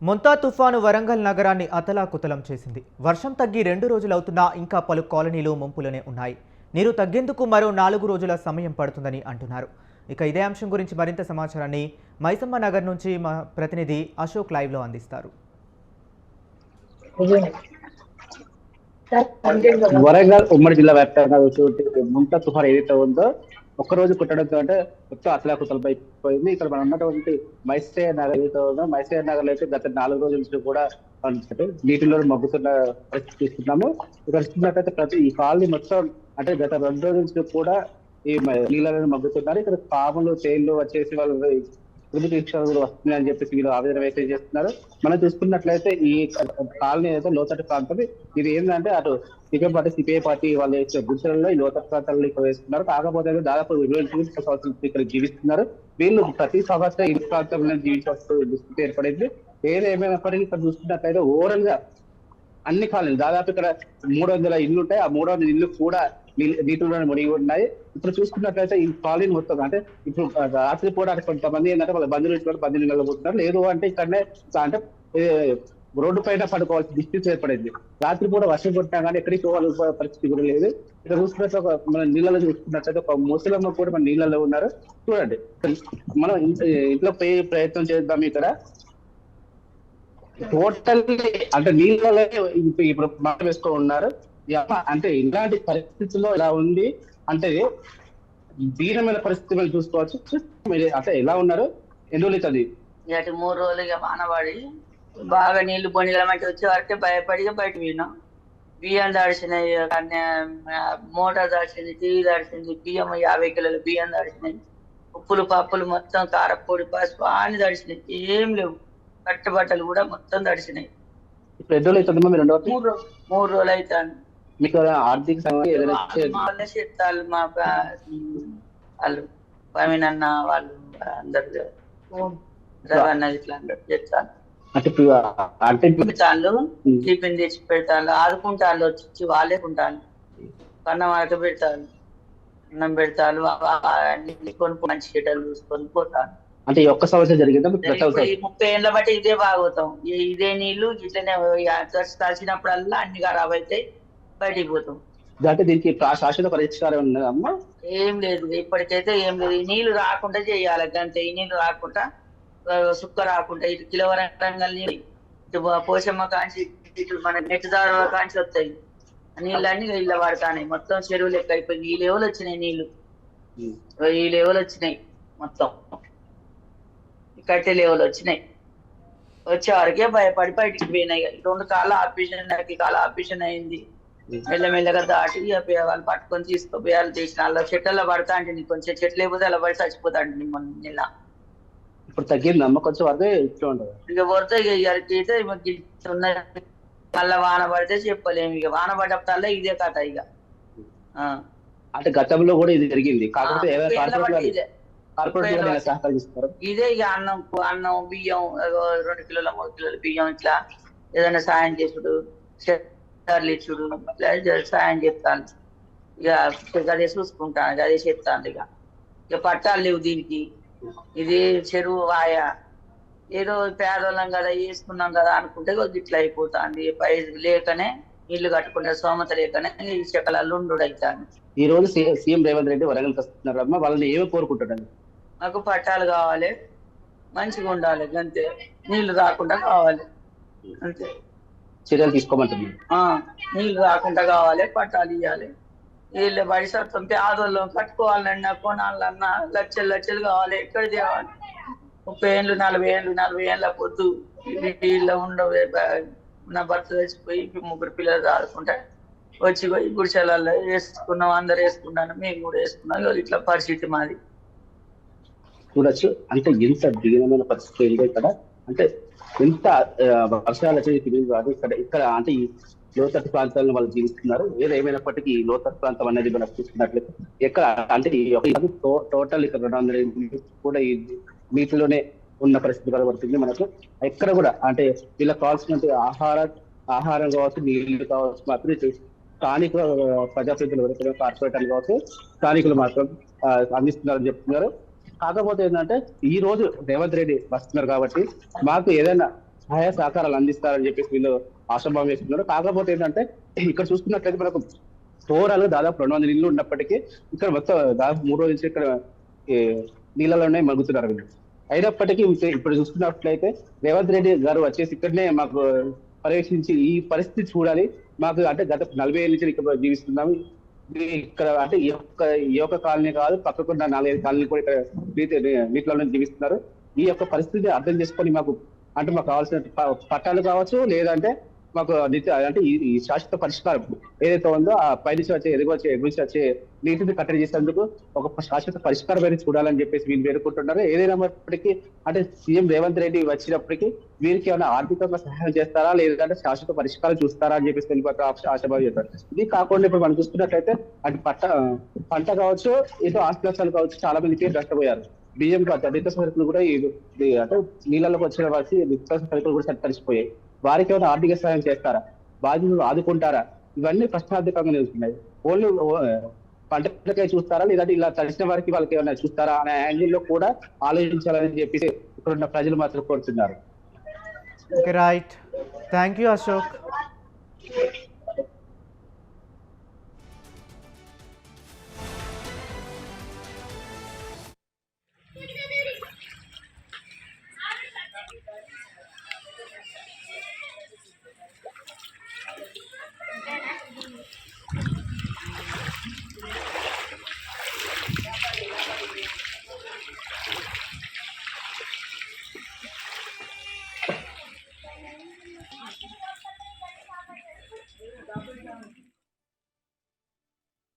మొంతా తుఫాను వరంగల్ నగరాన్ని అతలాకుతలం చేసింది. వర్షం తగ్గి 2 రోజులవుతున్నా ఇంకా పలు కాలనీలు ముంపులోనే ఉన్నాయి. నీరు తగ్గేందుకు మరో 4 రోజుల సమయం పడుతుందని అంటున్నారు. ఇక ఇదే అంశం గురించి మరింత సమాచారాన్ని మైసమ్మ నగర్ నుంచి మా ప్రతినిధి అశోక్ లైవ్ లో అందిస్తారు. వరంగల్ ఉమ్మడి జిల్లా వ్యాప్తంగా ముంతా తుఫాను ఏదైతే ఉందో ఒక్కరోజు కుట్టడంతో అంటే మొత్తం అతలాకుతలమైపోయింది. ఇక్కడ మనం ఉన్నటువంటి మైసయ్య నగర్ ఏదైతే ఉందో మైసయ్య నగర్ లో అయితే గత 4 రోజుల నుంచి కూడా నీటిలో మగ్గుతున్న పరిస్థితి చూస్తున్నాము. ఇక్కడ చూసినట్లయితే ప్రతి ఈ కాలనీ మొత్తం అంటే గత 2 రోజుల నుంచి కూడా ఈ నీళ్ళలో మగ్గుతున్నారు. ఇక్కడ పాములు తేళ్లు వచ్చేసి వాళ్ళు కూడా వస్తున్నాయని చెప్పేసి వీళ్ళు ఆవేదన వ్యక్తం చేస్తున్నారు. మనం చూసుకున్నట్లయితే ఈ కాలనీ అయితే లోతట్టు ప్రాంతం. ఇది ఏంటంటే అటు సిపిఐ పార్టీ వాళ్ళు గుడిసెలలో ఈ లోతట్టు ప్రాంతాల్లో ఇక్కడ వేస్తున్నారు. కాకపోతే దాదాపు 20 సంవత్సరాలు ఇక్కడ జీవిస్తున్నారు. వీళ్ళు ప్రతి సంవత్సరం ఈ ప్రాంతంలో జీవించాల్సిన దుస్థితి ఏర్పడింది. ఏదేమైనప్పటికీ ఇక్కడ చూసుకున్నట్లయితే ఓవరాల్ గా అన్ని కాలనీలు దాదాపు ఇక్కడ 300 ఇళ్ళు ఉంటాయి. ఆ 300 ఇళ్ళు కూడా నీటిలోనే మునిగి ఉన్నాయి. ఇప్పుడు చూసుకున్నట్లయితే ఈ కాలనీ మొత్తం అంటే ఇప్పుడు రాత్రి పూట కొంతమంది ఏంటంటే వాళ్ళ బంధువులు నిలబోతున్నారు. లేదు అంటే ఇక్కడనే అంటే రోడ్డు పైన పడుకోవాల్సిన దుస్థితి ఏర్పడింది. రాత్రి పూట వర్షం కొట్టినా కానీ ఎక్కడికి పోవాల్సిన పరిస్థితి కూడా లేదు. ఇక్కడ చూసుకున్నట్టు మన నీళ్ళలో చూసుకున్నట్లయితే ఒక ముసలమ్మ కూడా మన నీళ్ళలో ఉన్నారు. చూడండి, మనం ఇంట్లో పోయి ప్రయత్నం చేద్దాం. ఇక్కడ టోటల్లీ అంటే నీళ్ళలో ఇప్పుడు మాట వేస్తూ ఉన్నారు. అంటే ఇలాంటి పరిస్థితుల్లో ఇలా ఉంది అంటే దీనమైన పరిస్థితి మనం చూసుకోవచ్చు. అంటే ఎలా ఉన్నారు ఎన్ని రోజులు అది 3 రోజులుగా వానబడి బాగా నీళ్లు బొండిలమంటే వచ్చే వరకే భయపడిగా బయట పోయినాం. బియ్యం దడిచినాయి, మోటార్ దడిచింది, టీవీ దడిచింది, బియ్యం 50 కిలోల బియ్యం దడిచినాయి, ఉప్పులు పప్పులు మొత్తం కారపొడి పసుపు అన్ని దడిచినాయి. ఏం లేవు, కట్టుబట్టలు కూడా మొత్తం దడిచినాయి. ఇప్పుడు ఎన్ని రోజులు అవుతుందమ్మా మీరు? 3 రోజులు అవుతాను. మీకు ఆర్థిక చెప్తారు మా వాళ్ళు పమిన్ అన్న వాళ్ళు అందరు అన్న ఇట్లా అందరు చెప్తాను. చాలు టిఫిన్ తెచ్చి పెడతాను, ఆదుకుంటాను, వచ్చి వాళ్ళే కుంటాను, కన్నం అడక పెడతాను, అన్నం పెడతాను, కొనుక్కు మంచి గిట్టలు చూసుకొని పోతాను. అంటే ఈ ఒక్క సంవత్సరం జరిగిందా? 30 ఏళ్ళ బట్టి ఇదే బాగోతాం. ఇదే నీళ్లు ఇట్లనే కలిసినప్పుడల్లా అన్ని ఖరాబ్ అవుతాయి, బయటికి పోతాం. అంటే దీనికి శాశ్వత పరిష్కారం ఉన్నదమ్మా? ఏం లేదు, ఇప్పటికైతే ఏం లేదు. ఈ నీళ్లు రాకుండా చేయాలి అంతే. ఈ నీళ్లు రాకుండా సుక్క రాకుండా ఇటు కిలవరంగల్ నీళ్ళు ఇటు పోషమ్మ కాంచి ఇటు మన నెట్టుదారు కాంచి వస్తాయి నీళ్ళన్నీ ఇళ్ళ పడతాయి. మొత్తం చెరువు లెక్క అయిపోయింది. ఈ లెవెల్ వచ్చినాయి నీళ్లు, ఈ లెవెల్ వచ్చినాయి, మొత్తం కట్టె లెవెల్ వచ్చినాయి. వచ్చే వరకే భయపడి బయటికి పోయినాయి. 2 కాళ్ళ ఆపరేషన్, నాకు కాళ్ళ ఆపరేషన్ అయింది. మెల్లమెల్లగా దాటి వాళ్ళు పట్టుకొని తీసుకోపోయాలి. చేసిన అలా చెట్లలో పడతా అంటే నీకు కొంచెం చెట్లు లేకపోతే అలా పడి చచ్చిపోతా అంటే నిన్న. ఇప్పుడు తగ్గింది అమ్మ కొంచెం? అదే ఇట్లా ఉంటుంది ఇక పడితే ఇక ఉన్నాయి. మళ్ళా వాన పడితే చెప్పలేము. ఇక వాన పడ్డప్పుడల్లా ఇదే కథ. ఇక అంటే గతంలో కూడా ఇది జరిగింది. కాకపోతే ఇదే ఇక అన్నం బియ్యం 2 కిలోల 3 కిలోల బియ్యం ఇట్లా ఏదైనా సాయం చేసుడు, ఇచ్చుడు, సాయం చెప్తాను. ఇక అదే చూసుకుంటాను, అదే చెప్తాను. ఇక పట్టాలు లేవు దీనికి. ఇది చెరువు వాయ, ఏదో పేదోళ్ళం కదా వేసుకున్నాం కదా అనుకుంటే ఇట్లా అయిపోతుంది. పై లేకనే ఇల్లు కట్టుకుంటే సోమత లేకనే ఈ చెక్కలలో ఉండు అవుతాను. ఈ రోజు సీఎం రేవంత్ రెడ్డి వరంగల్ వస్తున్నారు అమ్మా, వాళ్ళని ఏమి కోరుకుంటాడు? మాకు పట్టాలు కావాలి, మంచిగా ఉండాలి, అంతే. నీళ్లు రాకుండా కావాలి, అంతే. చర్యలు తీసుకోమంటుంది. నీళ్లు రాకుండా కావాలి, పట్టాలు ఇవ్వాలి. వీళ్ళు బడి సత్తం పేదోళ్ళం కట్టుకోవాలన్నా కొనాలన్నా లక్షలు కావాలి. ఎక్కడ తేవాలి? 30 ఏళ్ళు 40 ఏళ్ళ పొద్దు వీళ్ళ ఉండవు. నా భర్త చచ్చిపోయి 3 పిల్లలు ఆడుకుంటే వచ్చి పోయి గుడిసెలలో వేసుకున్నాం. అందరు వేసుకున్నాను, మేము కూడా వేసుకున్నాం. ఇట్లా పరిస్థితి మాది. చూడొచ్చు అంటే ఎంత దీనమైన పరిస్థితి ఉంది ఇక్కడ. అంటే ఎంత వర్షాలు ఇక్కడ అంటే ఈ లోతట్టు ప్రాంతాలను వాళ్ళు జీవిస్తున్నారు. ఏదేమైనప్పటికీ ఈ లోతట్టు ప్రాంతం అనేది మనం చూసుకున్నట్లయితే ఎక్కడ అంటే టోటల్ ఇక్కడ 200 కూడా ఈ నీటిలోనే ఉన్న పరిస్థితి కనబడుతుంది మనకు. ఎక్కడ కూడా అంటే వీళ్ళకి కావాల్సిన ఆహారం కావచ్చు, నీళ్లు కావచ్చు మాత్రం స్థానిక ప్రజాప్రతినిధులు, కార్పొరేటర్లు కావచ్చు, స్థానికులు మాత్రం అందిస్తున్నారని చెప్తున్నారు. కాకపోతే ఏంటంటే ఈ రోజు రేవంత్ రెడ్డి వస్తున్నారు కాబట్టి మాకు ఏదైనా సహాయ సహకారాలు అందిస్తారని చెప్పేసి వీళ్ళు ఆశాభావం చేస్తున్నారు. కాకపోతే ఏంటంటే ఇక్కడ చూసుకున్నట్లయితే మనకు ఓవరాల్ దాదాపు 200 ఇళ్ళు ఉన్నప్పటికీ ఇక్కడ మొత్తం దాదాపు 3 రోజుల నుంచి ఇక్కడ ఈ నీళ్ళలోనే మగ్గుతున్నారు వీళ్ళు. అయినప్పటికీ ఇప్పుడు చూసుకున్నట్లయితే రేవంత్ రెడ్డి గారు వచ్చేసి ఇక్కడనే మాకు పర్యవేక్షించి ఈ పరిస్థితి చూడాలి, మాకు అంటే గత 40 ఏళ్ళ నుంచి ఇక్కడ జీవిస్తున్నాము, ఇక్కడ అంటే ఈ యొక్క కాలనీ కాదు, పక్కకున్న 4-5 కాలనీ కూడా ఇక్కడ నీటిలో జీవిస్తున్నారు. ఈ యొక్క పరిస్థితి అర్థం చేసుకొని మాకు అంటే మాకు కావాల్సిన పట్టాలు కావచ్చు, లేదంటే మాకు అంటే ఈ శాశ్వత పరిష్కారం ఏదైతే ఉందో ఆ పైనుంచి వచ్చే ఎగురించి వచ్చే నీటిని కట్టడి చేసేందుకు ఒక శాశ్వత పరిష్కారం అనేది చూడాలని చెప్పేసి వీళ్ళు వేడుకుంటున్నారు. ఏదైనప్పటికీ అంటే సీఎం రేవంత్ రెడ్డి వచ్చినప్పటికీ వీరికి ఏమైనా ఆర్థికంగా సహాయం చేస్తారా, లేదంటే శాశ్వత పరిష్కారం చూస్తారా అని చెప్పేసి తెలిపక ఆశాభావం చేస్తారు. ఇది కాకుండా ఇప్పుడు మనం చూసుకున్నట్లయితే అటు పంట కావచ్చు, ఇటు ఆస్తి నష్టాలు కావచ్చు, చాలా మందికి నష్టపోయారు. బియ్యం నిత్య సరుకులు కూడా అంటే నీళ్ళలోకి వచ్చిన వారికి నిత్య సరుకులు కూడా తడిసిపోయాయి. వారికి ఏమైనా ఆర్థిక సహాయం చేస్తారా, బాధ్యతలు ఆదుకుంటారా, ఇవన్నీ ప్రశ్నార్థకంగా నిలుస్తున్నాయి. ఓన్లీ పంటలకే చూస్తారా, లేదంటే ఇలా తడిసిన వారికి వాళ్ళకి ఏమైనా చూస్తారా అనే యాంగిల్లో కూడా ఆలోచించాలని చెప్పేసి ఇక్కడ ఉన్న ప్రజలు మాత్రం కోరుతున్నారు. Right, thank you Ashok.